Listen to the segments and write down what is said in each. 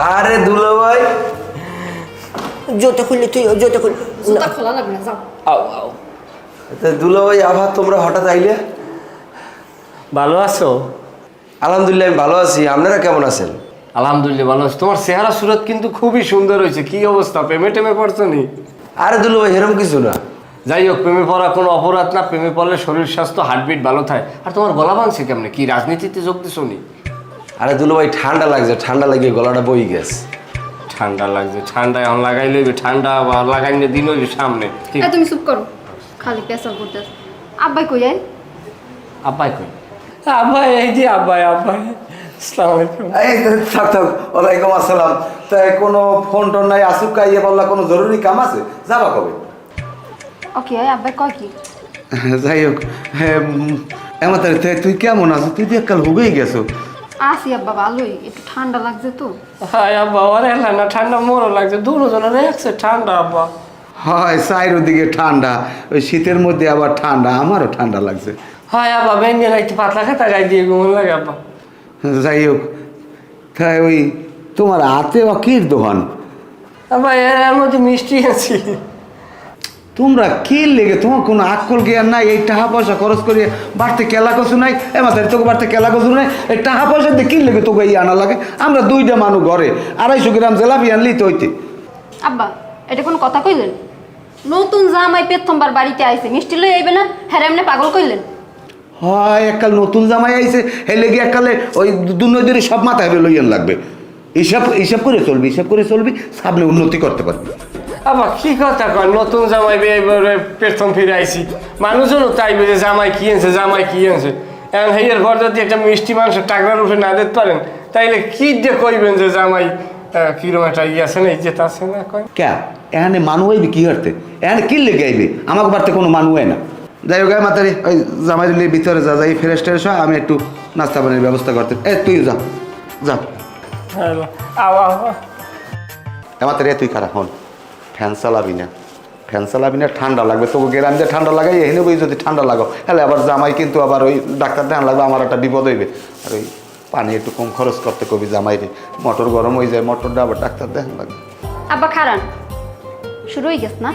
আরে দুলা ভাই, জুতো খুললে তুই জুতো খুল। জুতা খোলা লাগবে না, যাও। আও আও। দুলা ভাই আবার তোমরা হঠাৎ আইলে? ভালো আছো? আলহামদুলিল্লাহ আমি ভালো আছি, আপনারা কেমন আছেন? আলহামদুলিল্লাহ ভালো আছি। তোমার চেহারা সুরত কিন্তু খুবই সুন্দর হয়েছে। কি অবস্থা, প্রেমে টেমে পড়ছো নি? আরে দুলা ভাই এরকম কিছু না। যাই হোক, প্রেমে পড়া কোনো অপরাধ না। প্রেমে পড়লে শরীর স্বাস্থ্য হার্টবিট ভালো থাকে। আর তোমার গলা ভাঙছে কেমনে? কি রাজনীতিতে যোগ দিছো নি? আরে দুলা ভাই ঠান্ডা লাগছে, ঠান্ডা লাগিয়ে গলাটা বই গেছে। ঠান্ডা লাগছে? ঠান্ডা এখন লাগাই লইবে, ঠান্ডা লাগাইলে দিন হইবে সামনে। ঠিক। তুমি চুপ করো, খালি পেশাল করতে। আব্বাই কই যায়? আব্বাই কই? আব্বাই এই যে আব্বাই। আসসালামু আলাইকুম। এই থাক থাক, ওয়ালাইকুম আসসালাম। তাই কোনো ফোন টোন নাই? আসুক কাইয়ে বললা কোনো জরুরি কাম আছে, যাবা কবে? ওকে, আব্বাই কয় কি? যাই হোক, এমন তুই কেমন আছো? তুই কাল হুগেই গেছো। আসি আব্বা, ভালোই। একটু ঠান্ডা লাগছে তো। হাই আব্বা, আরে না ঠান্ডা মোরও লাগছে, দুজনের একসাথে ঠান্ডা আব্বা। হয় চাইর দিকে ঠান্ডা, ওই শীতের মধ্যে আবার ঠান্ডা, আমারও ঠান্ডা লাগছে। হাই আব্বা, বেঞ্জে রাখতে পাতলা খেতা গাই দিয়ে ঘুমন লাগে আব্বা। যাই হোক, তাই ওই তোমার হাতে অকির দোকান, আব্বা এর মধ্যে মিষ্টি আছি। তোমরা কি লেগে, তোমার কোনো আক্কল জ্ঞান নাই? এই টাকা পয়সা খরচ করিয়ে বাড়তে কেলা কছু নাই, মাথায় তোকে বাড়তে কেলা কছু নাই। এই টাকা পয়সা দিয়ে কি লেগে তোকে এই আনা লাগে? আমরা দুইটা মানুষ ঘরে 250 গ্রাম জেলাপি আনলি তো হইতে। আব্বা, এটা কোনো কথা কইলেন? নতুন জামাই প্রথমবার বাড়িতে আইছে, মিষ্টি লই আইবে না? হ্যাঁ এমনি পাগল কইলেন? হয় এককাল নতুন জামাই আইছে, হে লেগে এককালে ওই দুনিয়া সব মাথায় লইয়ান লাগবে। হিসাব হিসাব করে চলবি, হিসাব করে চলবি, সামনে উন্নতি করতে পারবি। আব্বা কি কথা কয়, নতুন জামাই এবারে প্রথম ফিরে আইছি, মানুষজনও তাই বুঝে জামাই কি আনছে, জামাই কি আনছে। এখন হেয়ের ঘর যদি একটা মিষ্টি মানুষের টাকরার উঠে না দিতে পারেন, তাইলে কি যে কইবেন যে জামাই কিরম একটা ইয়ে আছে না, ইজ্জত আছে না কয়। ক্যা এখানে মানুষ আইবি কি করতে? এখানে কি লেগে আইবি? আমাকে বাড়তে কোনো মানুষ হয় না। যাই হোক মাতারি, ওই জামাই ভিতরে যা, যাই ফ্রেশ ট্রেশ হয়, আমি একটু নাস্তা পানির ব্যবস্থা করতে। তুই যা যা। মাতারি তুই খারাপ হন, ফ্যান চালাবি না, ফ্যান চালাবি না, ঠান্ডা লাগবে। তবু গেরাম যে ঠান্ডা লাগাই এখানে বই, যদি ঠান্ডা লাগাও তাহলে আবার জামাই কিন্তু আবার ওই ডাক্তার দেখান লাগবে, আমার একটা বিপদ হইবে। আর ওই পানি একটু কম খরচ করতে কবি জামাইরে, মোটর গরম হয়ে যায়, মোটরটা আবার ডাক্তার দেখান লাগবে। আব্বা খারান, শুরু হয়ে গেছ না?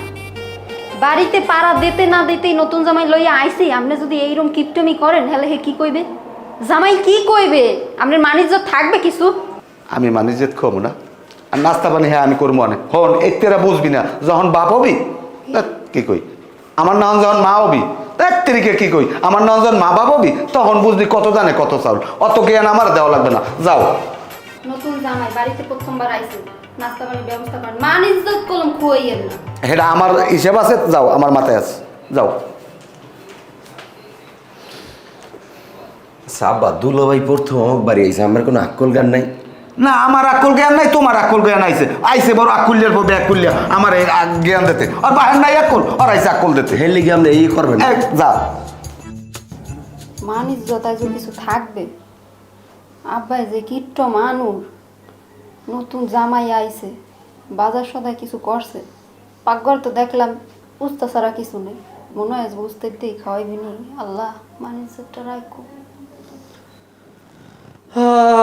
বাড়িতে পাড়া দিতে না দিতেই নতুন জামাই লইয়া আইছি, আপনি যদি এইরকম কিপটমি করেন তাহলে হে কি কইবে? জামাই কি কইবে? আপনার মানিজ্য থাকবে কিছু? আমি মানিজ্যত খবো না, আর নাস্তা পানি হ্যাঁ আমি করবো অনেক। হন এতেরা বুঝবি না, যখন বাপ হবি কি কই, আমার নাম যখন মা হবি তেরিকে কি কই, আমার নাম যখন মা বাপ হবি তখন বুঝবি কত জানে কত চাউল। অত জ্ঞান আমার দেওয়া লাগবে না, যাও। নতুন জামাই বাড়িতে প্রথমবার আইছে, নাস্তা পানির ব্যবস্থা করেন, মানিজ্য কলম খুয়াইয়েন না। এটা আমার হিসেব আছে, যাও, আমার মাথায় আছে, যাও। আব্বা দুলা ভাই প্রথম আমার বাড়ি আইছে, আমার কোনো আক্কল গান নাই। না আমার আক্কল জ্ঞান নাই, তোমার আক্কল জ্ঞান আইছে। আইছে বড় আক্কুলিয়ার পর ব্যাকুলিয়া আমার এই জ্ঞান দিতে, আর বাহের নাই আক্কল, আর আইছে আক্কল দিতে। হেলে গিয়ে আপনি এই করবেন না। যা। মানিজ্যতায় যে কিছু থাকবে? আব্বাই যে কিট্ট মানুষ, নতুন জামাই আইছে, বাজার সদায় কিছু করছে, পাকঘর তো দেখলাম উস্তা ছাড়া কিছু নেই, মনে হয় বুঝতে দিই খাওয়াইবি নি। আল্লাহ মানিজ্যটা রাখো।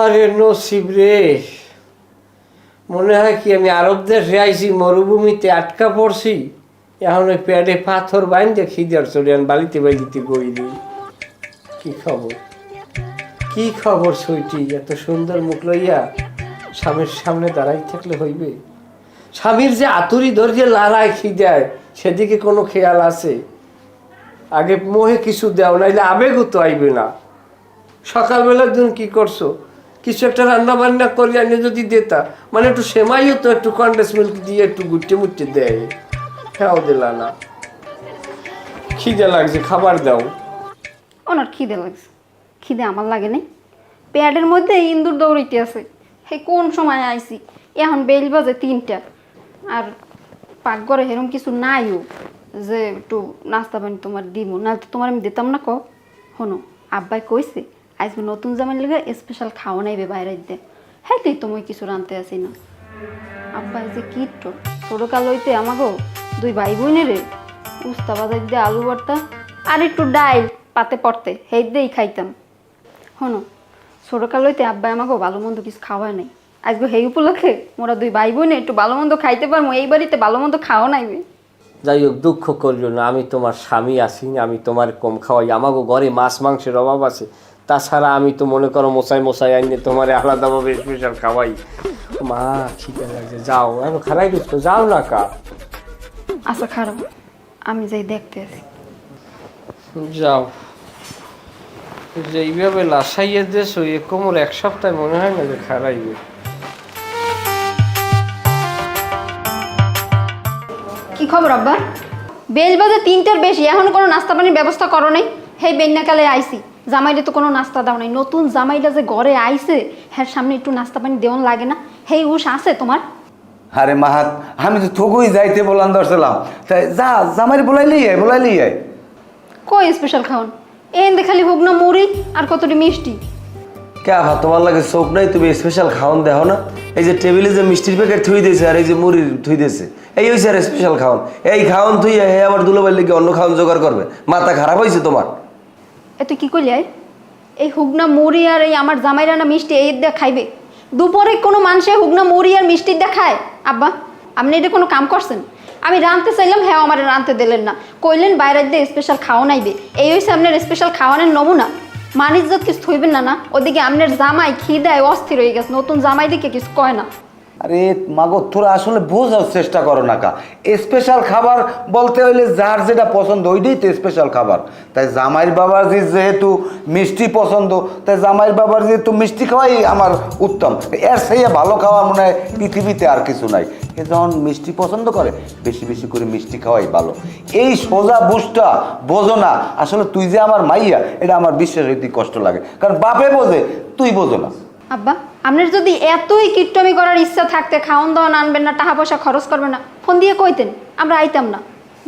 আরে নসিব রে, মনে হয় কি আমি আরব দেশে আইছি, মরুভূমিতে আটকা পড়ছি, এখন ওই পেটে পাথর বাইন্দে খিদার চলিয়ান বালিতে বালিতে বই দিই। কি খবর, কি খবর সুইটি? এত সুন্দর মুখ লইয়া স্বামীর সামনে দাঁড়াই থাকলে হইবে? স্বামীর যে আতুরি ধরিয়ে লড়াই খিদায়, সেদিকে কোনো খেয়াল আছে? আগে মোহে কিছু দেও, নাইলে আবেগও তো আইবে না। সকালবেলার দিন কি করছো? কিছু একটা রান্না বান্না করি আনে যদি দেতা, মানে একটু সেমাইও তো একটু কন্ডেন্স মিল্ক দিয়ে একটু গুটে মুটে দেয়, হ্যাঁ দিলা না। খিদে লাগছে, খাবার দাও। ওনার খিদে লাগছে? খিদে আমার লাগে নাই? প্যাডের মধ্যে ইন্দুর দৌড়াইতে আছে। হে কোন সময় আইছি, এখন বেল বাজে 3টা, আর পাকঘরে এরকম কিছু নাইও যে একটু নাস্তা পানি তোমার দিব, না তো তোমার আমি দিতাম না। শোনো, আব্বাই কইছে আজ নতুন জামাই লেগে স্পেশাল খাওয়া নাইবে বাইরে দে, হ্যাঁ তুই তুমি কিছু রানতে আসি না। আব্বাই যে কিট্ট, ছোটকাল হইতে আমাগো 2 ভাই বোনেরে উস্তা বাজার দিয়ে আলু ভর্তা আর একটু ডাইল পাতে পড়তে হেই দিয়েই খাইতাম। শোনো, ছোটকাল হইতে আব্বাই আমাকেও ভালো মন্দ কিছু খাওয়ায় নাই, আজকে সেই উপলক্ষে মোরা দুই ভাই বোনে একটু ভালো মন্দ খাইতে পারবো, এই বাড়িতে ভালো মন্দ খাওয়া নাইবে। যাই হোক, দুঃখ করিও না, আমি তোমার স্বামী আছি, আমি তোমার কম খাওয়াই। আমাকে ঘরে মাছ মাংসের অভাব আছে, তাছাড়া আমি তো মনে করো মশাই আইনে তোমার আলাদাভাবে স্পেশাল খাওয়াই। মা খিদে লাগছে, যাও এখন খারাই দিচ্ছ, যাও না কা। আচ্ছা খারাপ, আমি যাই দেখতে আছি। যাও, যে এইভাবে লাসাইয়ে দেশ এ কোমর এক সপ্তাহে মনে হয় না যে খারাইবে। কি খবর আব্বা? বেল বাজে 3টার বেশি, এখনো কোনো নাস্তা পানির ব্যবস্থা করো নাই? হেই বেন্যাকালে আইসি, জামাইরে তো কোনো নাস্তা দাও নাই। নতুন জামাইটা যে ঘরে আইছে, হ্যাঁ সামনে একটু নাস্তা পানি দেওয়ান লাগে না? হেই উস আছে তোমার? আরে মাহাত, আমি তো তোকেই যাইতে বলান দরছিলাম, তাই যা জামাই বলাইলি আয়। কই স্পেশাল খাওন? এনে খালি হোক না মুড়ি আর কতটি মিষ্টি। কে আভা তোমার লাগে চোখ নাই? তুমি স্পেশাল খাওন দেখো না? এই যে টেবিলে যে মিষ্টির প্যাকেট থুই দিয়েছে আর এই যে মুড়ির থুই দিয়েছে, এই হয়েছে আর স্পেশাল খাওন। এই খাওন থুই হে আবার দুলোবাইর লেগে অন্য খাওন জোগাড় করবে? মাথা খারাপ হয়েছে তোমার? এ তুই কি করলি আয়? এই হুগনা মুড়ি আর এই আমার জামাইরা না মিষ্টি এই দিয়ে খাইবে? দুপুরে কোনো মানুষে হুগনা মুড়ি আর মিষ্টির দিয়ে খায়? আব্বা আপনি এটা কোনো কাম করছেন? আমি রাঁধতে চাইলাম, হ্যাঁ আমার রাঁধতে দিলেন না, কইলেন বাইরের দিয়ে স্পেশাল খাওয়া নাইবে। এই হয়েছে আপনার স্পেশাল খাওয়ানোর নমুনা। মানিজ্জত কিছু থইবেন না? না ওদিকে আপনার জামাই খিদায় অস্থির হয়ে গেছে, নতুন জামাই দিকে কিছু কয় না। আরে মাগো, তোরা আসলে বোঝার চেষ্টা করো না কা। স্পেশাল খাবার বলতে হইলে যার যেটা পছন্দ ওইটাই তো স্পেশাল খাবার। তাই জামাইয়ের বাবার যেহেতু মিষ্টি পছন্দ, তাই জামাইয়ের বাবার যেহেতু মিষ্টি খাওয়াই আমার উত্তম। এর সেই ভালো খাওয়া মনে হয় পৃথিবীতে আর কিছু নাই। এ যখন মিষ্টি পছন্দ করে, বেশি বেশি করে মিষ্টি খাওয়াই ভালো। এই সোজা বুঝটা বোঝো না। আসলে তুই যে আমার মাইয়া, এটা আমার বিশ্বাস হইতে কষ্ট লাগে, কারণ বাপে বোঝে, তুই বোঝো না। আব্বা আপনার যদি এতই কিট্টমি করার ইচ্ছা থাকতে, খাওয়ান দাওয়ান আনবেন না, টাকা পয়সা খরচ করবেন না, ফোন দিয়ে কইতেন, আমরা আইতাম না।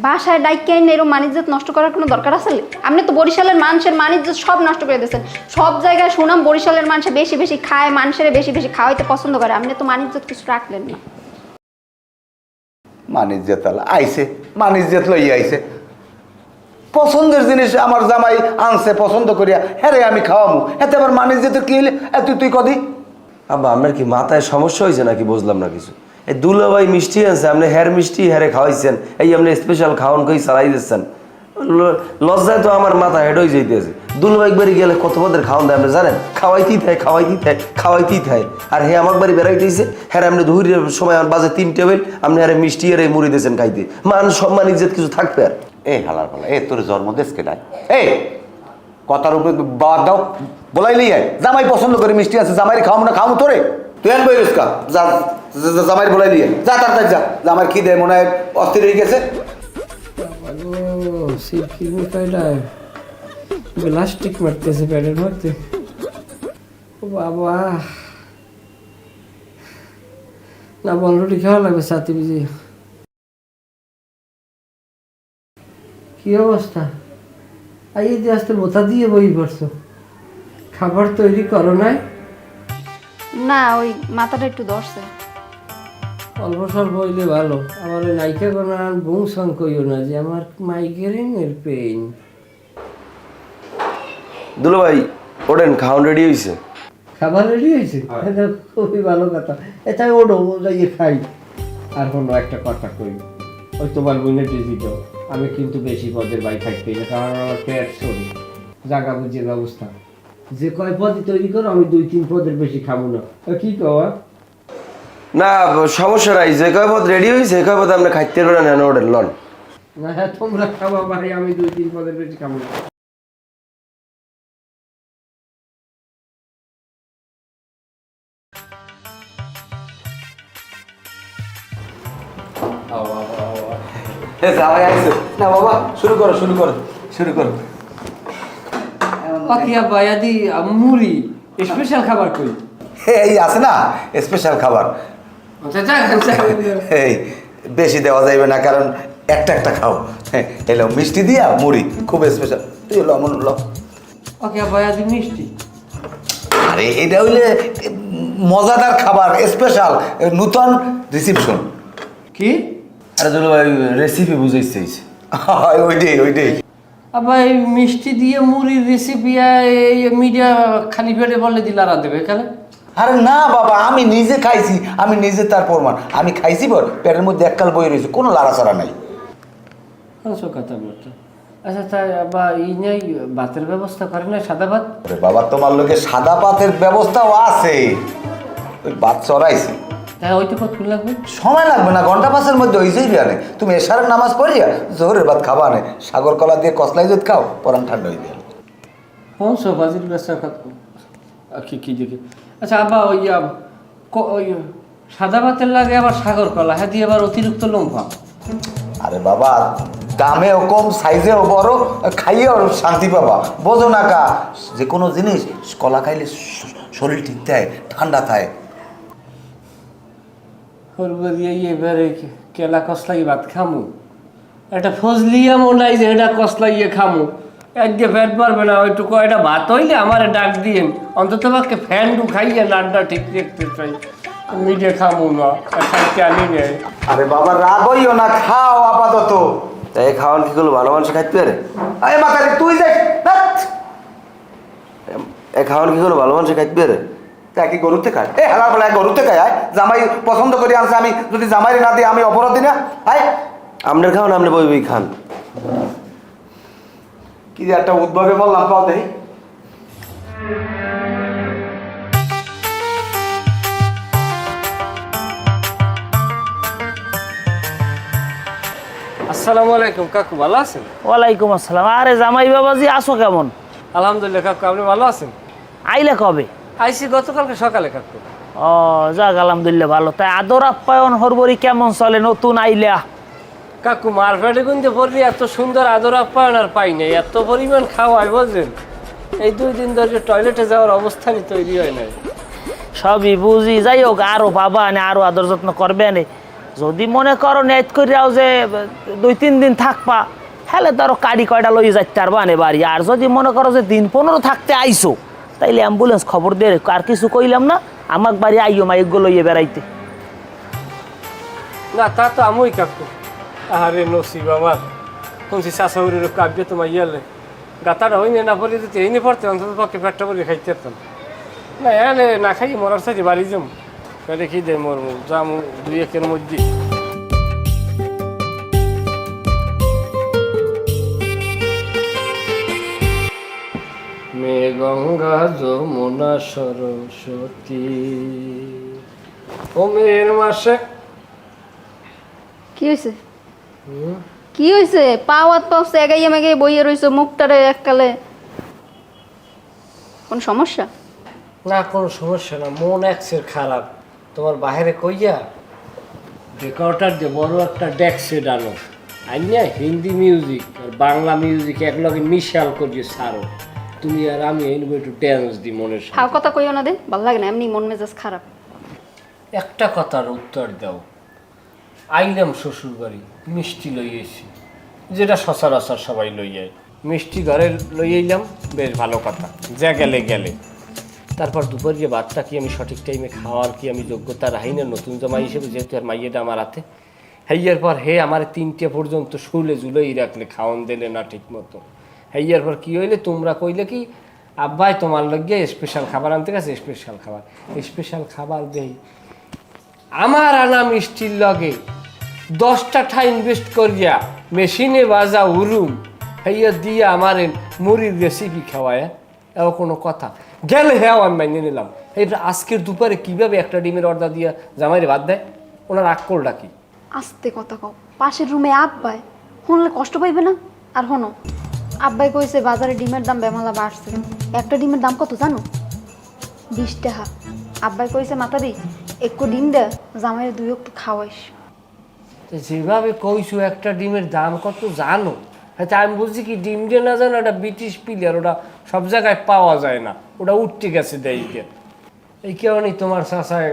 বাসায় ডাইকে আইন এরকম মানিজ্জত নষ্ট করার কোনো দরকার আছে? আপনি তো বরিশালের মানুষের মানিজ্জত সব নষ্ট করে দিয়েছেন। সব জায়গায় শুনাম বরিশালের মানুষ বেশি বেশি খায়, মানুষের বেশি বেশি খাওয়াইতে পছন্দ করে, আপনি তো মানিজ্জত কিছু রাখলেন না। মানিজ্জত আইসে, মানিজ্জত লই আইসে, পছন্দের জিনিস আমার জামাই আনছে পছন্দ করিয়া, হ্যাঁ রে আমি খাওয়ামু, এতে আবার মানিজ্জত কি হইলে? তুই কদি আব্বা আপনার কি মাথায় সমস্যা হয়েছে নাকি? বুঝলাম না কিছু। এই দুলোবাই মিষ্টি আনছে, আপনি হ্যার মিষ্টি হ্যারে খাওয়াইছেন, এই আপনি স্পেশাল খাওয়ান কই চালাই দিচ্ছেন। লজ্জায় তো আমার মাথা হেড হয়ে যাইতেছে। দুলোবাই বাড়ি গেলে কত পদের খাওয়ান দেয় আপনি জানেন? খাওয়াইতেই থাকে। আর হে আমার বাড়ি বেড়াইতে হয়েছে, হ্যাঁ আপনি ধুরির সময় আমার বাজে 3 টেবিল, আপনি আরে মিষ্টি আর মুড়ি দিয়েছেন খাইতে। সম্মান ইজ্জত কিছু থাকবে আর? এ হালার পালা, তোর জন্ম দেশ কেডায়? কথার উপরে বাদ দাও, বলাইলি জামাই পছন্দ করে মিষ্টি আছে, জামাই খাওয়াবো না খাওয়াবো তোরে? তুই আন বই রেস্কা, যা জামাই বলাইলি যা, তাড়াতাড়ি যা। জামাই কি দেয় মনে হয় অস্থির হয়ে গেছে। প্লাস্টিক মারতেছে প্যাডের মধ্যে। ও বাবা, না বলরুটি খাওয়া লাগবে সাথে বুঝি। কি অবস্থা? এই যে আসতে মোতা দিয়ে বই পড়ছো, খাবার তৈরি করো নাই? না ওই মাথাটা একটু ধরছে। অল্প স্বল্প হইলে ভালো। আমার ওই নাইকা কোনো বুং সং কইও না যে আমার মাইগ্রেনের পেইন। দুলোভাই ওঠেন, খাওয়ান রেডি হয়েছে। খাবার রেডি হয়েছে? এটা খুবই ভালো কথা। এটা ওডো যাইয়ে খাই। আর কোনো একটা কথা কই, ওই তোমার বোনের দিত, আমি কিন্তু বেশি পদের বাই থাকতে না, কারণ আমার পেট সরি, জাগা বুঝিয়ে ব্যবস্থা। যে কয় পদ তৈরি করো, আমি 2-3 পদের বেশি খাবো না। কি কওয়া? না সমস্যা নাই, যে কয় পদ রেডি হয়েছে সে কয় পদ আপনি খাইতে পারেন, নেন ওঠেন লন। না হ্যাঁ তোমরা খাওয়া ভাই, আমি 2-3 পদের বেশি খাবো না। জামাই আইছে না বাবা, শুরু করো। পাখিয়া বায়াদি মুড়ি স্পেশাল খাবার কই? এই আছে না স্পেশাল খাবার, এই বেশি দেওয়া যাইবে না, কারণ একটা খাও। এলো মিষ্টি দিয়া মুড়ি, খুব স্পেশাল। তুই এলো আমন ল। পাখিয়া বায়াদি মিষ্টি। আরে এটা হইলে মজাদার খাবার, স্পেশাল নূতন রিসিপশন। কি? আরে দুলোভাই রেসিপি বুঝাইছে। ওইটাই আবার এই মিষ্টি দিয়ে মুড়ির রেসিপি মিডিয়া খালি পেটে বললে দিলারা দেবে এখানে? আরে না বাবা, আমি নিজে খাইছি, আমি নিজে তার প্রমাণ। আমি খাইছি বল, পেটের মধ্যে এককাল বই রয়েছে, কোনো লাড়াচাড়া নাই। আচ্ছা কথা বলতো। আচ্ছা তাই বা এই নেই ভাতের ব্যবস্থা করে না, সাদা ভাত? আরে বাবা, তোমার লোকে সাদা পাতের ব্যবস্থাও আছে, ওই ভাত চড়াইছি। হ্যাঁ ওইটা কতক্ষণ লাগবে? সময় লাগবে না, ঘন্টা পাঁচের মধ্যে হয়েছেই বিয়ানে। তুমি এশারের নামাজ পড়িয়া জোহরের ভাত খাবা না, সাগর কলা দিয়ে কসলাই যদি খাও পরান ঠান্ডা হয়ে যাবে। কোন সব বাজির ব্যবস্থা কি দেখি। আচ্ছা আব্বা ওই ওই সাদা ভাতের লাগে আবার সাগর কলা, হ্যাঁ দিয়ে আবার অতিরিক্ত লম্বা। আরে বাবা, দামেও কম, সাইজেও বড়, খাইয়েও শান্তি পাবা। বোঝো না কা, যে কোনো জিনিস কলা খাইলে শরীর ঠিক থাকে, ঠান্ডা থাকে। এবারে কেলা কসলাই ভাত খামু, একটা ফজলিয়া মনাই যে এটা কসলাইয়ে খামু, একগে ফ্যাট পারবে না, ওইটুকু একটা ভাত হইলে আমার ডাক দিয়েন, অন্তত পক্ষে ফ্যান ডু খাইয়ে নাড্ডা ঠিক দেখতে চাই, মিডিয়া খামু না, খাইতে আনি নেই। আরে বাবা রাগ হইও না, খাও আপাতত। তাই এই খাওয়ান কি করলো, ভালো মানুষ খাইতে পারে? আরে মাথারে তুই যাই, এই খাওয়ান কি করলো, ভালো মানুষ খাইতে পারে? তা কি গরুতে খায়? এ হালার বলে গরুতে খায়, আয় জামাই পছন্দ করে আনছে, আমি যদি জামাই না দিই আমি অপরাধী না? আয় আপনার খাওয়ান আপনি বই বই খান। কি যে একটা উদ্ভবে বললাম, পাও দেখি। আসসালামু আলাইকুম কাকু, ভালো আছেন? ওয়ালাইকুম আসসালাম। আরে জামাই বাবাজি, আসো কেমন? আলহামদুলিল্লাহ কাকু, আপনি ভালো আছেন? আইলে কবে? আইসি গতকালকে সকালে কাকু। ও যাক, আলহামদুলিল্লাহ ভালো। তাই আদর আপ্যায়ন হরবরি কেমন চলে নতুন আইলা? কাকু মারফেটে কিন্তু পড়লি এত সুন্দর আদর আপ্যায়ন আর পাই নাই, এত পরিমাণ খাওয়ায় বুঝলেন, এই 2 দিন ধরে টয়লেটে যাওয়ার অবস্থানই তৈরি হয় নাই। সবই বুঝি, যাই হোক আরো বাবা নে, আরো আদর যত্ন করবে নে। যদি মনে করো নেট করিয়াও যে 2-3 দিন থাকবা, হেলে তো আরো কাড়ি কয়টা লই যাইতে পারবা নে বাড়ি। আর যদি মনে করো যে দিন 15 থাকতে আইসো, তাইলে অ্যাম্বুলেন্স খবর দিয়ে রেখো। আর কিছু কইলাম না, আমাক বাড়ি আইও মাইকগুলো লইয়ে বেড়াইতে। না তা তো আমই কাকু, আরে নসিব আমার, শুনছি শাশুড়ির কাব্য তোমার ইয়ালে গাতাটা হইনি না বলে দিতে এই নিয়ে পড়তে, অন্তত পক্ষে পেটটা বলে খাইতে পারতাম না। এনে না খাই মরার সাথে বাড়ি যাম, পেটে খিদে মরমু, যামু 2-1 মধ্যে। মেয়ে গঙ্গা যমুনা সরস্বতী, ও মেয়ের মাসে। কি হয়েছে? কি হয়েছে? পাওয়াত পাওছে এগাইয়া মেগাই বইয়ে রইছো, মুখটারে এককালে কোন সমস্যা? না কোনো সমস্যা না, মন একসের খারাপ। তোমার বাহিরে কইয়া রেকর্ডার দিয়ে বড় একটা ডেক্সে ডানো আইনা হিন্দি মিউজিক আর বাংলা মিউজিক একলগে মিশাল করিয়ে সারো, তুমি আর আমি এইভাবে একটু ড্যান্স দিই মনের সাথে। হাও কথা কইও না দে, ভালো লাগে না, এমনি মন মেজাজ খারাপ। একটা কথার উত্তর দাও। আইলাম শ্বশুর বাড়ি, মিষ্টি লইয়েছি, যেটা সচরাচর সবাই লইয়াই, মিষ্টি ঘরে লইয়াইলাম, বেশ ভালো কথা, যা গেলে গেলে। তারপর দুপুরে ভাতটা কি আমি সঠিক টাইমে খাওয়ার কি আমি যোগ্যতা রাখি না, নতুন জামাই হিসেবে, যেহেতু আর মাইয়েটা আমার হাতে। হেয়ার পর হে আমার 3টে পর্যন্ত শুলে জুলেই রাখলে, খাওয়ান দিলে না ঠিক মতো। হেয়ার পর কী হইলে, তোমরা কইলে কি আব্বাই তোমার লগে স্পেশাল খাবার আনতে গেছে, স্পেশাল খাবার দেই। আমার আনা মিষ্টির লগে 10টা ঠাই ইনভেস্ট করিয়া মেশিনে বাজা উরুম হেয়া দিয়া আমার মুড়ির রেসিপি খাওয়ায়, এও কোনো কথা? গেলে হ্যাঁ আমি মাইনে নিলাম। এইটা আজকের দুপুরে কিভাবে একটা ডিমের অর্ডার দিয়া জামাইরে বাদ দেয়, ওনার আকলটা কি? আস্তে কথা কও, পাশের রুমে আব্বাই শুনলে কষ্ট পাইবে না? আর হনো, আব্বাই কইছে বাজারে ডিমের দাম বেমালা বাড়ছে। একটা ডিমের দাম কত জানো? 20 টাকা। আব্বাই কইছে মাথা দি 1 ডিম দে, জামাইরে 2 ওয়াক্ত খাওয়াইস। যেভাবে কইছো একটা ডিমের দাম কত জানো? হয়তো আমি বলছি কি ডিম দিয়ে না জানো, ওটা ব্রিটিশ প্লেয়ার, ওটা সব জায়গায় পাওয়া যায় না, ওটা উঠতে গেছে দেয়কে। এই কারণে তোমার চাষায়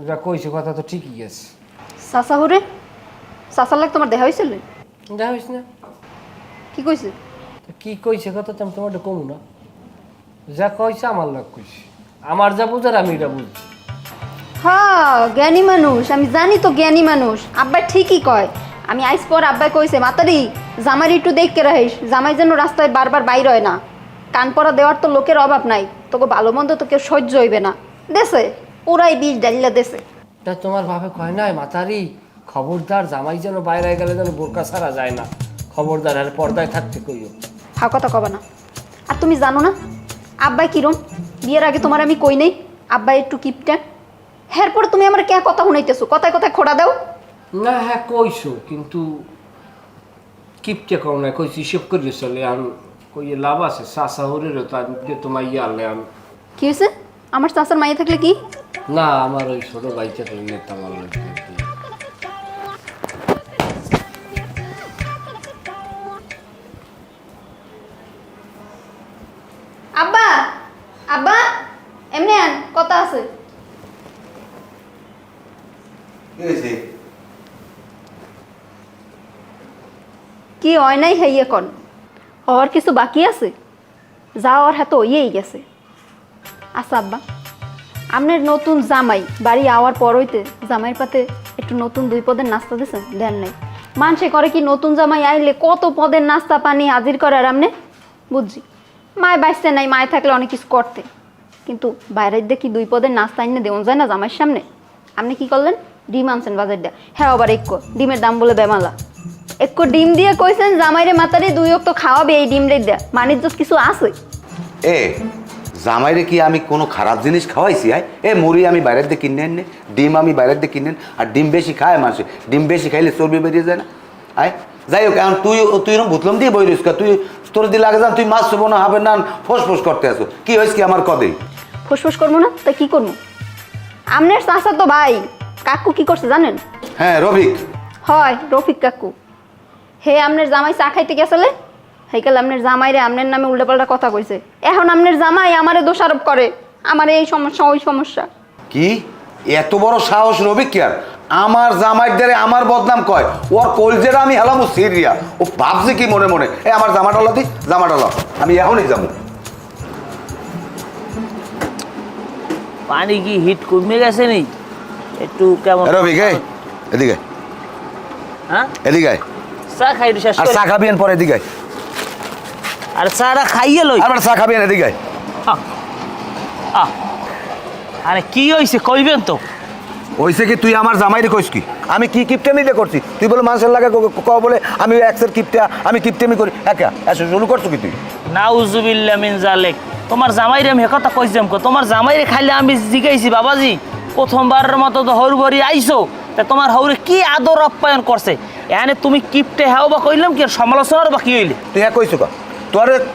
যা কইছে কথা তো ঠিকই গেছে। চাচা হরে, চাচার লাগ তোমার দেখা হয়েছিল? দেখা হয়েছে না? কি কইছে? কি কইছে কথা তো আমি তোমারটা কমু না, যা কইছে আমার লাগ কইছে, আমার যা বুঝার আমি এটা বুঝছি। হ্যাঁ জ্ঞানী মানুষ, আমি জানি তো জ্ঞানী মানুষ। আব্বাই ঠিকই কয়। আমি আইস পর আব্বাই কইছে মাতারি জামাই একটু দেখকে রাখিস, জামাই যেন রাস্তায় বারবার বাইর হয় না। কান পরা দেওয়ার তো লোকের অভাব নাই, তোকে ভালো মন্দ তো কেউ সহ্য হইবে না দেশে। ওরাই বিষ ডালিলা দেছে। তা তোমার বাপে কয় নাই মাতারি খবরদার জামাই যেন বাইরে গেলে যেন বোরকা ছাড়া যায় না, খবরদার আর পর্দায় থাকতে কইও। হা কথা কবা না। আর তুমি জানো না আব্বাই কিরম? বিয়ের আগে তোমার আমি কই নেই আব্বাই একটু কিপটা। এরপর তুমি আমার কে কথা শুনাইতেছো? কথায় কথায় খোড়া দাও। না হ্যাঁ কইছো, কিন্তু কিপটে কম না কইছি হিসেব করে চলে। আমি কইয়ে লাভ আছে চাষা হরেরও তো আমি তোমার ইয়ে আনলে আমি। কি হয়েছে? আমার চাচার মাইয়ে থাকলে কি? না আমার ওই ছোট ভাইটা তো নিতাম আনলে। আব্বা আব্বা এমনি আন, কথা আছে। কি হয় নাই হেইয়ে কন? আর কিছু বাকি আছে? যাওয়ার হাত ইয়েই গেছে। আচ্ছা আব্বা, আপনার নতুন জামাই বাড়ি আওয়ার পর হইতে জামাইয়ের পাতে একটু নতুন 2 পদের নাস্তা দিয়েছেন? দেন নাই। মানুষে করে কি নতুন জামাই আইলে কত পদের নাস্তা পানি হাজির করে, আর আপনি বুঝছি মায় বাঁচতে নাই, মায় থাকলে অনেক কিছু করতে, কিন্তু বাইরের দেখি 2 পদের নাস্তা আইনে দেওয়া যায় না জামাইয়ের সামনে। আপনি কি করলেন? ডিম আনছেন বাজার দিয়ে। হ্যাঁ আবার 1 ডিমের দাম বলে বেমালা। 1 ডিম দিয়ে কইছেন জামাইরে মাতারে 2 অক্ত খাওয়াবে, এই ডিম রে দেয়া মানিজ্য কিছু আছে? এ জামাইরে কি আমি কোনো খারাপ জিনিস খাওয়াইছি? এ মুড়ি আমি বাইরের দিয়ে কিনে আনে, ডিম আমি বাইরের দিয়ে কিনে, আর ডিম বেশি খায় মানুষ, ডিম বেশি খাইলে চর্বি বেরিয়ে যায় না। যাই হোক, এখন তুই এরকম ভুতলাম দিয়ে বই রইস, তুই তোর দিলে আগে যান, তুই মাছ ছবো না হবে না ফোঁস করতে আসো। কি হয়েছে কি আমার কদে? ফুসফুস করবো না তা কি করবো? আপনার চাচা তো ভাই কাকু কি করছে জানেন? হ্যাঁ রফিক। হয় রফিক কাকু। হে আপনার জামাই চা খাইতে গেছিলে, হেইকাল আপনার জামাইরে আপনার নামে উল্টাপাল্টা কথা কইছে। এখন আপনার জামাই আমারে দোষারোপ করে, আমার এই সমস্যা ওই সমস্যা। কি এত বড় সাহস রফিক? কি আর আমার জামাইর দ্বারে আমার বদনাম কয়? ওর কলজেরা আমি হেলাম সিরিয়া। ও ভাবছে কি মনে মনে, আমার জামাটা দি, জামাটা আমি এখনই যাবো। পানি কি হিট কমে গেছে নি একটু কেমন? রফিক এদিকে, হ্যাঁ এদিকে চা খাই শেষ আর করে। চা খাবি পরে এদিকে। আর চাটা খাইয়ে লই। আর চা খাবি এদিকে। আরে কি হইছে কইবেন তো? ওইসে কি তুই আমার জামাইরে কইস কি? আমি কি কিপটেমিটা করছি? তুই বলে মানুষের লাগে বলে আমি এক্সের কিপটা, আমি কিপটেমি করি। একা এসে শুরু করছো কি তুই? নাউজুবিল্লাহ মিন জালেক। তোমার জামাইরে আমি কথা কইছিলাম কো? তোমার জামাইরে খাইলে আমি জিগাইছি বাবাজি প্রথমবারের মতো তো হৌরবরি আইছো, তা তোমার হৌরে কি আদর আপ্যায়ন করছে? এখানে তুমি কিপটে হাও বা কইলাম কি সমালোচনার বা কি হইলে? তুই হ্যাঁ কইছো কা?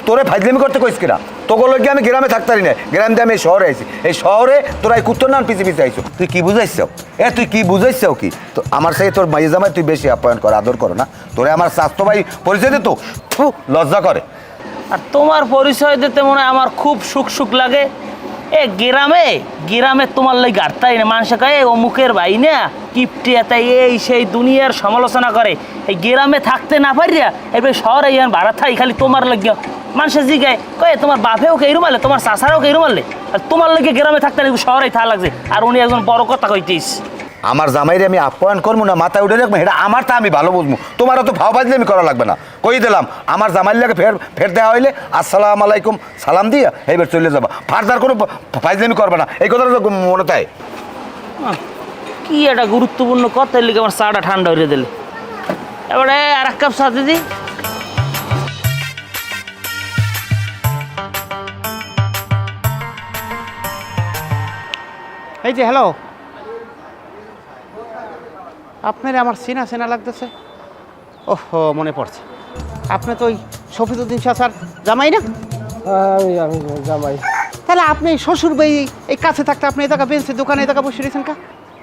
তোরে ফাইজলামি করতে কইস কিনা? তোকে লগে আমি গ্রামে থাকতারি না, গ্রাম দিয়ে আমি এই শহরে আইছি। এই শহরে তোরা এই কুত্তর নাম পিছিয়ে পিছিয়ে আইছো। তুই কি বুঝাইছাও? তুই কি বুঝাইছাও কি? তো আমার সাথে তোর মাইয়ে জামাই তুই বেশি আপ্যায়ন কর, আদর করো না? তোরে আমার স্বাস্থ্য ভাই পরিচয় দিত, লজ্জা করে। আর তোমার পরিচয় দিতে মনে হয় আমার খুব সুখ লাগে। এ গ্রামে তোমার লাগে গাড়তাই না, মানুষে কয় অমুকের ভাই না কিপটে, তাই এই সেই দুনিয়ার সমালোচনা করে। এই গ্রামে থাকতে না পারিয়া এবার শহরে ইয়ান ভাড়া থাই খালি তোমার লাগিয়া মানুষের জিগায় কয়ে তোমার বাপেও কেইরু মারলে, তোমার চাচারাও কেইরু মারলে, আর তোমার লাগে গ্রামে থাকতে না শহরেই থা লাগছে। আর উনি একজন বড় কথা কইতেইস। আমার জামাইরে আমি আপ্যায়ন করবো না, মাথায় উঠে রাখবো, এটা আমার তা আমি ভালো বুঝবো। তোমারও তো ভাও বাজলে আমি করা লাগবে না। কই দিলাম আমার জামাইর লাগে ফের দেওয়া হইলে আসসালাম আলাইকুম সালাম দিয়া এইবার চলে যাবা, ফার্দার কোনো ফাইজলামি করবে না, এই কথাটা তো মনে তাই। কি একটা গুরুত্বপূর্ণ কথা লিখে আমার চাটা ঠান্ডা হয়ে দিলে। এবারে আর এক কাপ চা দিদি। এই যে হ্যালো, আপনার আমার চেনা লাগতেছে। ওহো মনে পড়ছে, আপনি তো ওই শফিদুদ্দিন চাচার জামাই না? আমি জামাই। তাহলে আপনি শ্বশুর বাড়ি এই কাছে থাকতে আপনি এই জায়গা বেঞ্চের দোকানে এই জায়গা বসে রয়েছেন কা?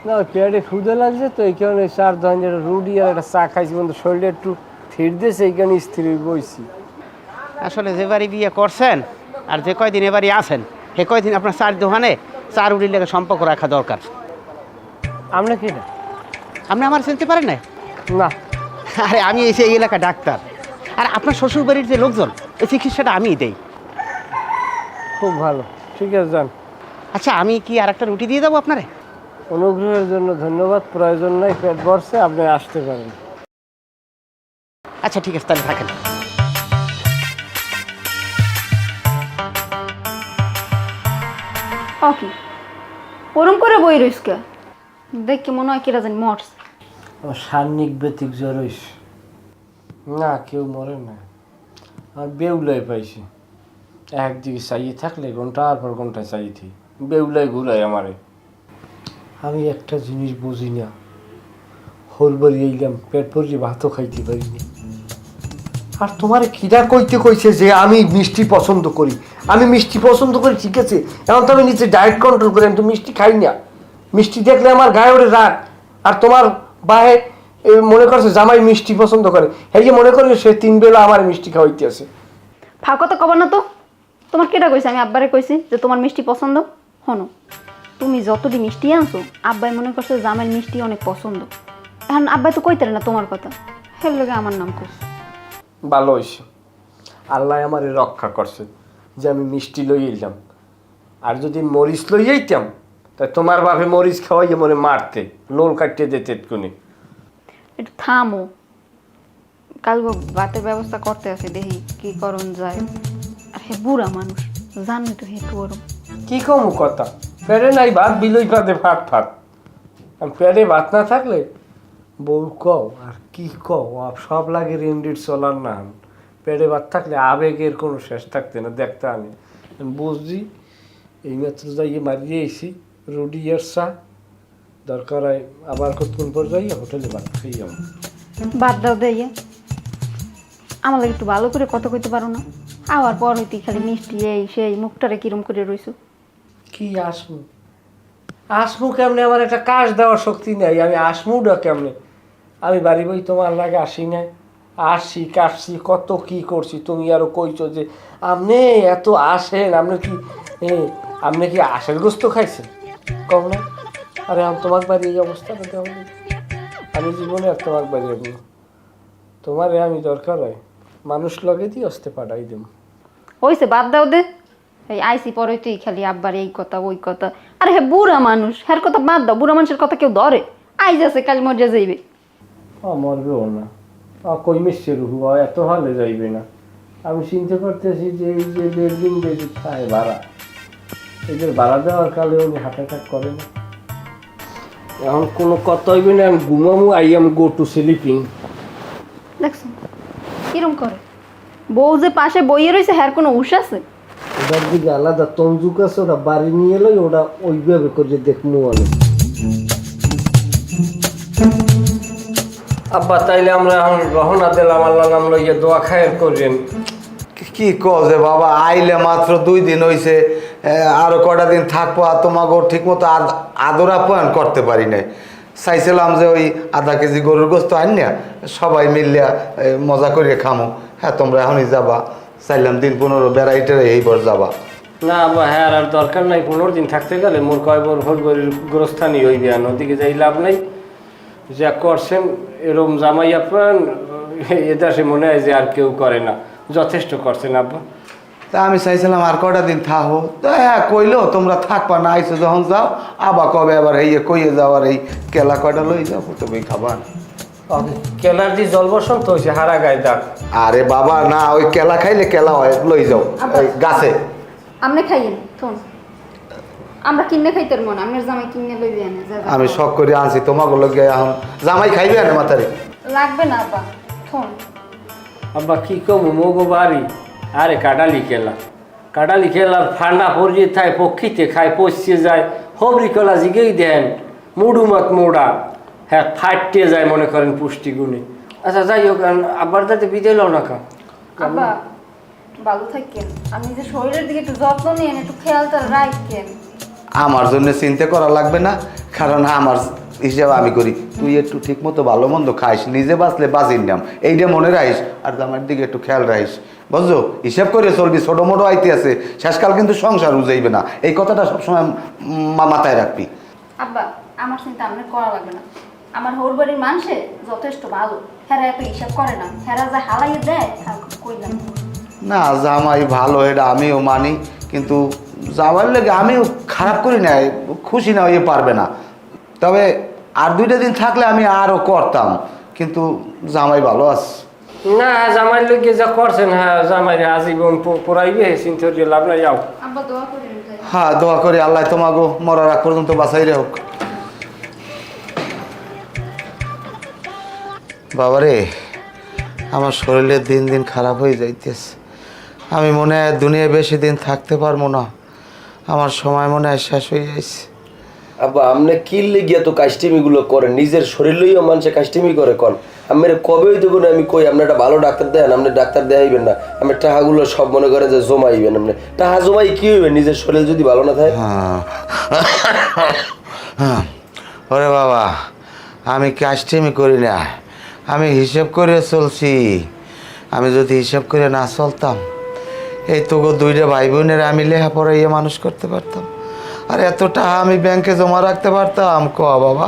না ওই পেটে ক্ষুদে লাগছে তো এই কারণে 4 ধরনের রুটি আর একটা চা খাইছি, কিন্তু শরীরটা একটু ফির দিয়েছে, এই কারণে স্ত্রী বইছি। আসলে যে বাড়ি বিয়ে করছেন আর যে কয়দিন এ বাড়ি আছেন সে কয়দিন আপনার চার দোকানে চার রুটির লেগে সম্পর্ক রাখা দরকার। আমরা কি না? আপনি আমার চিনতে পারেন না? না। আরে আমি এসে এই এলাকা ডাক্তার, আর আপনার শ্বশুর বাড়ির যে লোকজন এই চিকিৎসাটা আমিই দেই। খুব ভালো, ঠিক আছে যান। আচ্ছা আমি কি আর একটা রুটি দিয়ে দেবো আপনারে? অনুগ্রহের জন্য ধন্যবাদ, প্রয়োজন নাই, পেট ভরছে, আপনি আসতে পারেন। আচ্ছা ঠিক আছে তাহলে থাকেন। ওকে ওরম করে বই রইস কে? দেখি মনে হয় কিরা জানি মরস। আমার সান্নিক ব্যতিক জ্বর হইছে। না কেউ মরে না, আর বেউলাই পাইছি। একদিকে চাইয়ে থাকলে ঘন্টার পর ঘন্টা চাইতে বেউলাই ঘুরাই আমারে। আমি একটা জিনিস বুঝি না, হলবাড়ি এইলাম পেট ভরিয়ে ভাতও খাইতে পারি না। আর তোমার খিদা কইতে কইছে যে আমি মিষ্টি পছন্দ করি, আমি মিষ্টি পছন্দ করি ঠিক আছে, এখন তো আমি নিচে ডায়েট কন্ট্রোল করি, আমি তো মিষ্টি খাই না। মিষ্টি দেখলে আমার গায়ে ওঠে রাগ। আর তোমার বাহে মনে করছে জামাই মিষ্টি পছন্দ করে, এই যে মনে করে সে 3 বেলা আমার মিষ্টি খাওয়াইতে আছে। ফাঁকো তো কবার না তো, তোমার কেটা কইছে? আমি আব্বারে কইছি যে তোমার মিষ্টি পছন্দ। হনো, তুমি যতটি মিষ্টি আনছো আব্বাই মনে করছে জামাইয়ের মিষ্টি অনেক পছন্দ। এখন আব্বাই তো কইতে না তোমার কথা, হের লগে আমার নাম কইছে। ভালো হয়েছে, আল্লাহ আমারে রক্ষা করছে যে আমি মিষ্টি লই এলাম। আর যদি মরিচ লই আইতাম তা তোমার বাপে মরিচ খাওয়াইয়ে মনে মারতে, লোল কাটতে দিতে এক্ষুনি। একটু থামো, কাল ভাতের ব্যবস্থা করতে আছে, দেখি কি করণ যায়। আর হে বুড়া মানুষ, জানি তো হে একটু ওরম। কি কম কথা, পেটে নাই ভাত বিলই পাতে ভাত ফাত। পেটে ভাত না থাকলে বউ কও আর কি কও, সব লাগে রেন্ডির চলার না। পেটে ভাত থাকলে আবেগের কোনো শেষ থাকতে না। দেখতে আমি বুঝছি এইমাত্র যাইয়ে মারিয়ে এসি রুডি আর চা, দরকার হয় আবার কতক্ষণ পর যাইয়া হোটেলে ভাত খাই। আমার বাদ দাও দিয়ে, আমার লাগে একটু ভালো করে কথা কইতে পারো না? আবার পর হইতে খালি মিষ্টি এই সেই, মুখটারে কিরম করে রইছো। কি আসমু আসমু কেমনে? আমার একটা কাজ দেওয়ার শক্তি নেই, আমি আসমুটা কেমনে? আমি বাড়ি বই তোমার লাগে আসি নাই, আসছি কাটছি কত কি করছি। তুমি আরো কইছো যে আপনি এত আসেন, আপনি কি আশের গোস্ত খাইছেন কম না? আরে আমি তোমার বাড়ি এই অবস্থাটা দেওয়া, আমি জীবনে আর তোমার বাড়ি যাবো তোমারে আমি দরকার হয় মানুষ লগে দিয়ে আসতে পাঠাই দেব। হইছে, বাদ দাও দে। এই আইসি পরে তুই খালি আব্বার এই কথা ওই কথা। আরে হে বুড়া মানুষ, হ্যার কথা বাদ দাও। বুড়া মানুষের কথা কেউ ধরে? আইজ আছে কাল মরে যাইবে। মরবেও না, কই মিশছে রুহু এত হালে যাইবে না। আমি চিন্তা করতেছি যে এই যে 1.5 দিন বেশি খায় ভাড়া, এদের ভাড়া দেওয়ার কালে উনি হার্ট অ্যাটাক করে না। এখন কোনো কথা হইবে না, আমি ঘুমামু, I am go to sleeping. দেখছো কিরম করে? বউ যে পাশে বইয়ে রয়েছে, হ্যার কোনো হুশ আছে? ওটার দিকে আলাদা তঞ্জুক আছে, ওটা বাড়ি নিয়ে এলো, ওটা ওইভাবে করে দেখমু অনেক। আব্বা তাইলে আমরা এখন রহনা দিলাম, আল্লাহ নাম লইয়া দোয়া খায়ের করবেন। কি কও যে বাবা, আইলে মাত্র 2 দিন হইছে, আরো কটা দিন থাকবো, আর তোমাকে ঠিক মতো আদর আপ্যায়ন করতে পারি নাই। চাইছিলাম যে ওই আধা কেজি গরুর গোস্ত আনিয়া সবাই মিলিয়া মজা করিয়া খামো। হ্যাঁ তোমরা এখনই যাবা, চাইলাম দিন 15 বেড়াইটে এইবার যাবা। না আব্বা, হ্যাঁ আর দরকার নাই। 15 দিন থাকতে গেলে মোর কয়বার ভোরগরির গোরস্থানই হইবে, আর ওদিকে যাই লাভ নাই। যা করছেন এরম জামাই আপ্যায়ন এদেশে মনে হয় যে আর কেউ করে না, যথেষ্ট করছেন আব্বা। তা আমি চাইছিলাম আর কটা দিন থাকো, তো হ্যাঁ কইলো তোমরা থাকবা না, আইসো যখন যাও আবার কবে আবার এই কইয়ে যাও, আর এই কেলা কয়টা লই যাও, তুমি খাবা। কেলার যে জল বসন্ত হয়েছে হারা গায়ে দাগ। আরে বাবা না, ওই কেলা খাইলে কেলা হয়, লই যাও এই গাছে। আমনে খাইয়েন থন, আমরা কিনে খাইতে মন, আপনার জামাই কিনে লইবে আনে। আমি শখ করে আনছি তোমাকে লগে, এখন জামাই খাইবে না মাথারে লাগবে না আব্বা থন। আব্বা কি কমু মগো বাড়ি, আরে কাটালি খেলার ঠান্ডা পরিয়ে থায়, পক্ষীতে খায়, পচিয়ে যায়, হবরি কলা জিগেই দেন, মুডুমাত মোড়া, হ্যাঁ ফাটতে যায় মনে করেন পুষ্টিগুণে। আচ্ছা যাই হোক, আব্বার দাঁতে বিদায় লও না কা। আব্বা ভালো থাকেন, আপনি যে শরীরের দিকে একটু যত্ন নিয়েন, একটু খেয়ালটা রাখেন। আমার জন্য চিন্তা করা লাগবে না, কারণ আমার হিসাবে আমি করি। তুই একটু ঠিক মতো ভালো মন্দ খাইস, নিজে বাঁচলে বাঁচির নাম, এইটা মনে রাখিস, আর আমার দিকে একটু খেয়াল রাখিস, বুঝছো? হিসাব করে চলবি, ছোটো মোটো আইতে আছে, শেষকাল কিন্তু সংসার উজাইবে না, এই কথাটা সবসময় মাথায় রাখবি। আব্বা আমার চিন্তা আপনার করা লাগবে না, আমার হোর বাড়ির মানুষে যথেষ্ট ভালো, হেরা এত হিসাব করে না, হেরা যা হালাইয়ে দেয় কইলাম না জামাই ভালো, এটা আমিও মানি, কিন্তু জামাইয়ের লেগে আমিও খারাপ করি না, খুশি না হয়ে পারবে না। তবে আর 2টা দিন থাকলে আমি আরও করতাম, কিন্তু জামাই ভালো আছে। না জামাই লোকে যা করছেন, হ্যাঁ জামাই আজীবন পড়াইবে, চিন্তা লাভ নাই। যাও আব্বা দোয়া করেন। হ্যাঁ দোয়া করি আল্লাহ তোমাকে মরার আগ পর্যন্ত বাঁচাই রে হোক। বাবারে আমার শরীরের দিন দিন খারাপ হয়ে যাইতেছে। আমি মনে হয় দুনিয়ায় বেশি দিন থাকতে পারবো না, আমার সময় মনে হয় শেষ হয়ে যাইছে। আব্বা আপনি কি লেগিয়া তো কাস্টিমিগুলো করেন, নিজের শরীর লইও মানুষে কাস্টিমি করে কন। আমি কবে হইতে কোনো আমি কই আপনি একটা ভালো ডাক্তার দেন, আপনি ডাক্তার দেখাইবেন না, আপনি টাকাগুলো সব মনে করেন যে জমাইবেন। আপনি টাকা জমাই কি হইবেন নিজের শরীর যদি ভালো না থাকে? হ্যাঁ ওরে বাবা, আমি কাস্টিমি করি না, আমি হিসেব করে চলছি। আমি যদি হিসেব করে না চলতাম, এই তো দুইটা ভাই বোনের আমি লেখাপড়া ইয়ে মানুষ করতে পারতাম, আর এত টাকা আমি ব্যাংকে জমা রাখতে পারতাম। ক বাবা,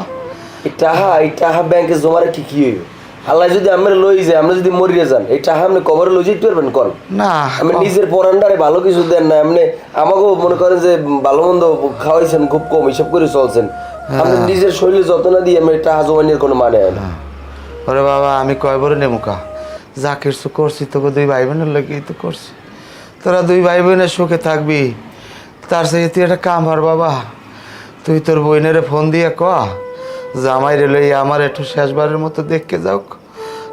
এই টাকা ব্যাংকে জমা রাখি কি হইবে? আল্লাহ যদি আমরা লই যায়, আমরা যদি মরিয়ে যান, এই টাকা আপনি কবরে লই যেতে পারবেন কন? না আমি নিজের পরান্ডারে ভালো কিছু দেন না, আপনি আমাকেও মনে করেন যে ভালো মন্দ খাওয়াইছেন খুব কম, হিসাব করে চলছেন। আপনি নিজের শরীরে যত্ন না দিয়ে আমি টাকা জমানোর কোনো মানে হয় না। ওরে বাবা, আমি কয় বড় নেমুকা যা কিছু করছি তোকে দুই ভাই বোনের লেগেই তো করছি। তোরা দুই ভাই বোনের সুখে থাকবি, তার সাথে তুই একটা কাম হর বাবা, তুই তোর বোনের ফোন দিয়ে ক জামাই রে লই আমার একটু শেষবারের মতো দেখতে যাও,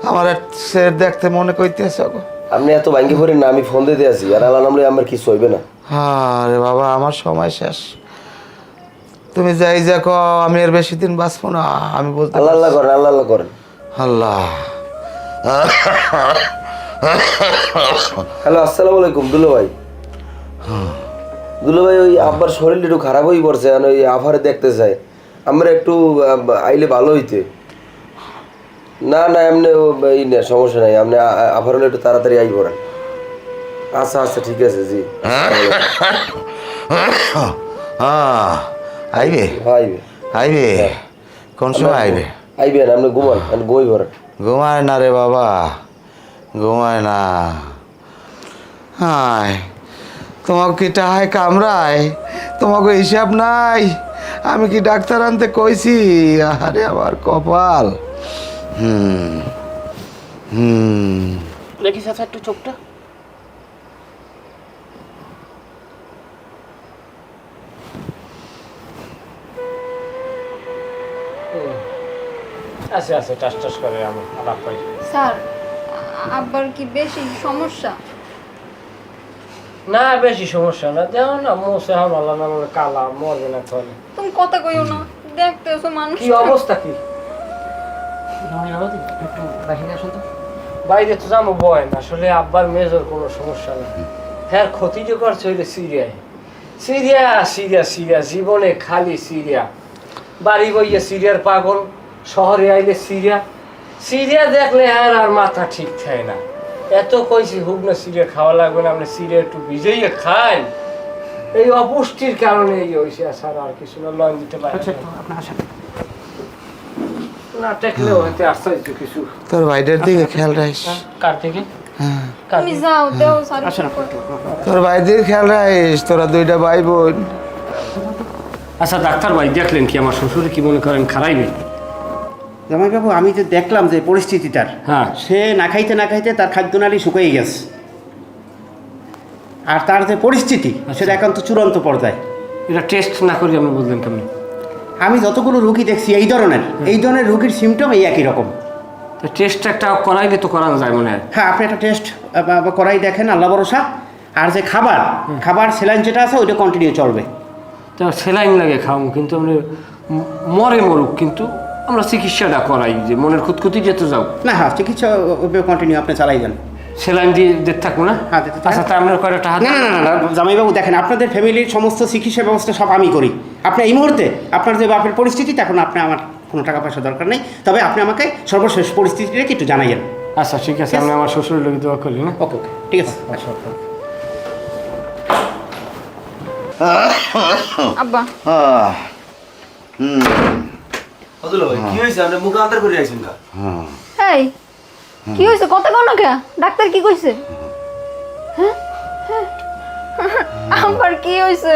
আমার সে দেখতে মনে কইতেছ। আপনি এত ভাঙ্গি পড়েন না, আমি ফোন দিতে আছি, আর আল্লাহ নামলে আমার কিছু হইবে না। হ্যাঁ রে বাবা, আমার সময় শেষ, তুমি যাই যা ক, আমি আর বেশি দিন বাঁচবো না। আমি বলতে আল্লাহ আল্লাহ করেন, আল্লাহ আল্লাহ করেন। আল্লাহ। হ্যালো, আসসালামু আলাইকুম দুলো ভাই। দুলো ভাই, ওই আব্বার শরীর একটু খারাপ হয়ে পড়ছে, ওই আফারে দেখতে চাই, আমরা একটু আইলে ভালো হইতে। না না এমনি এই না, সমস্যা নাই, আপনি আফার হলে একটু তাড়াতাড়ি আই পড়েন। আচ্ছা আচ্ছা ঠিক আছে জি। আইবে আইবে আইবে, কোন সময় আইবে? আইবেন, আপনি ঘুমান, ঘুমাই পড়েন। ঘুমায় না রে বাবা, ঘুমায় না। হায়, তোমাকে কি টাহায় কামড়ায়? তোমাকে হিসাব নাই? আমি কি ডাক্তার আনতে কইছি? আরে আমার কপাল। দেখি চাচা একটু চোখটা। আছে আছে, টাস টাস করে আমি আলাপ পাই। স্যার আব্বার কি বেশি সমস্যা? না বেশি সমস্যা না, দেখো না মোসে এখন আল্লাহ নাম কালা মরবে না তাহলে। তুমি কথা কইও না, দেখতেছো মানুষ কি অবস্থা কি? বাইরে তো যাবো বয় না, আসলে আব্বার মেজর কোনো সমস্যা না। হ্যাঁ ক্ষতি যে করছে হইলে সিরিয়ায়, সিরিয়া সিরিয়া সিরিয়া, জীবনে খালি সিরিয়া। বাড়ি বইয়া সিরিয়ার পাগল, শহরে আইলে সিরিয়া, সিরিয়া দেখলে আর মাথা ঠিক থাকে না। এত কইছি হুক না সিরিয়া খাওয়া লাগবে না, আপনি সিরিয়া একটু ভিজাইয়া খান। এই অপুষ্টির কারণে এই হয়েছে, আর আর কিছু না, লন দিতে পারে না, টেকলেও হয়তো আশ্চর্য কিছু। তোর ভাইদের দিকে খেয়াল রাখিস। কার থেকে? তুমি যাও দেও স্যার। তোর ভাইদের খেয়াল রাখিস, তোরা দুইটা ভাই বোন। আচ্ছা ডাক্তার ভাই, দেখলেন কি আমার শ্বশুরে কি মনে করেন খারাইবে? জামাইবাবু, আমি যে দেখলাম যে পরিস্থিতিটার, হ্যাঁ, সে না খাইতে না খাইতে তার খাদ্যনালী শুকিয়ে গেছে, আর তার যে পরিস্থিতি সেটা একান্ত চূড়ান্ত পর্যায়ে। এটা টেস্ট না করি আপনি বললেন কেমন? আমি যতগুলো রুগী দেখছি এই ধরনের রুগীর সিমটম এই একই রকম। তো টেস্ট একটা করাইলে তো করানো যায় মনে হয়। হ্যাঁ, আপনি একটা টেস্ট করাই দেখেন, আল্লাহ ভরসা। আর যে খাবার সেলাইন যেটা আছে ওইটা কন্টিনিউ চলবে। তো সেলাইন লাগে খাওয়াম, কিন্তু আপনি মরে মরুক, কিন্তু আমরা চিকিৎসাটা করাই, যে মনের খুঁতখুতি যেতে যাও না। হ্যাঁ, চিকিৎসা কন্টিনিউ আপনি চালাই যান। সেলাইন দিয়ে দেখতে থাকবো না? হ্যাঁ, দিতে থাকেন। আচ্ছা, তা আপনার কয়টা হাত? না না না না, জামাইবাবু দেখেন, আপনাদের ফ্যামিলির সমস্ত চিকিৎসা ব্যবস্থা সব আমি করি। আপনি এই মুহূর্তে আপনার যে বাপের পরিস্থিতি, তখন আপনি আমার কোনো টাকা পয়সা দরকার নেই, তবে আপনি আমাকে সর্বশেষ পরিস্থিতিটা একটু জানাইয়েন। আচ্ছা ঠিক আছে, আমি আমার শ্বশুরের লোক দোয়া করি না। ওকে ওকে, ঠিক আছে। আব্বা দুলো ভাই কি হয়েছে? আপনি মুখে আন্দার করে আইছেন না? এই কি হয়েছে? কথা কও না কে? ডাক্তার কি কইছে? হ্যাঁ আব্বার কি হয়েছে?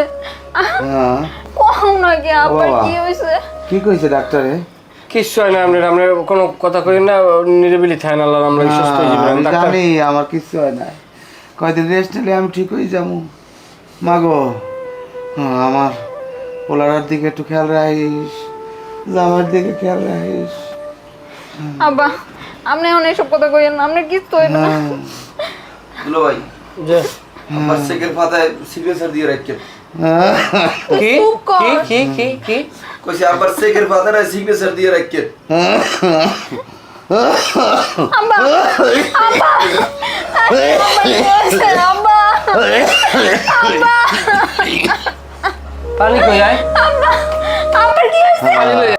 কও না কে, আব্বার কি হয়েছে? কি কইছে ডাক্তারে? কিচ্ছু হয় না, আমরা কোনো কথা কই না, নিরিবিলি থাকেন, আল্লাহ আমরা সুস্থ হয়ে যাবেন। ডাক্তার জানি আমার কিছু হয় না, কয়দিন রেস্ট নিলে আমি ঠিক হয়ে যাবো। মাগো আমার পোলারার দিকে একটু খেয়াল রাখিস, জামার দিকে খেয়াল রাখিস। আব্বা আপনি এখন এসব কথা কইেন না, আপনার কিছু হয় না। দুলো ভাই যে আমার চেকের পাতায় সিগনেচার দিয়ে রাখছেন। কি চুপ কর। কি কি কি কইছে আবার চেকের পাতায় সিগনেচার দিয়ে রাখছেন। আব্বা আব্বা আব্বা আব্বা পানি কই আয় আব্বা কি হয়েছে? পানি লই আয়।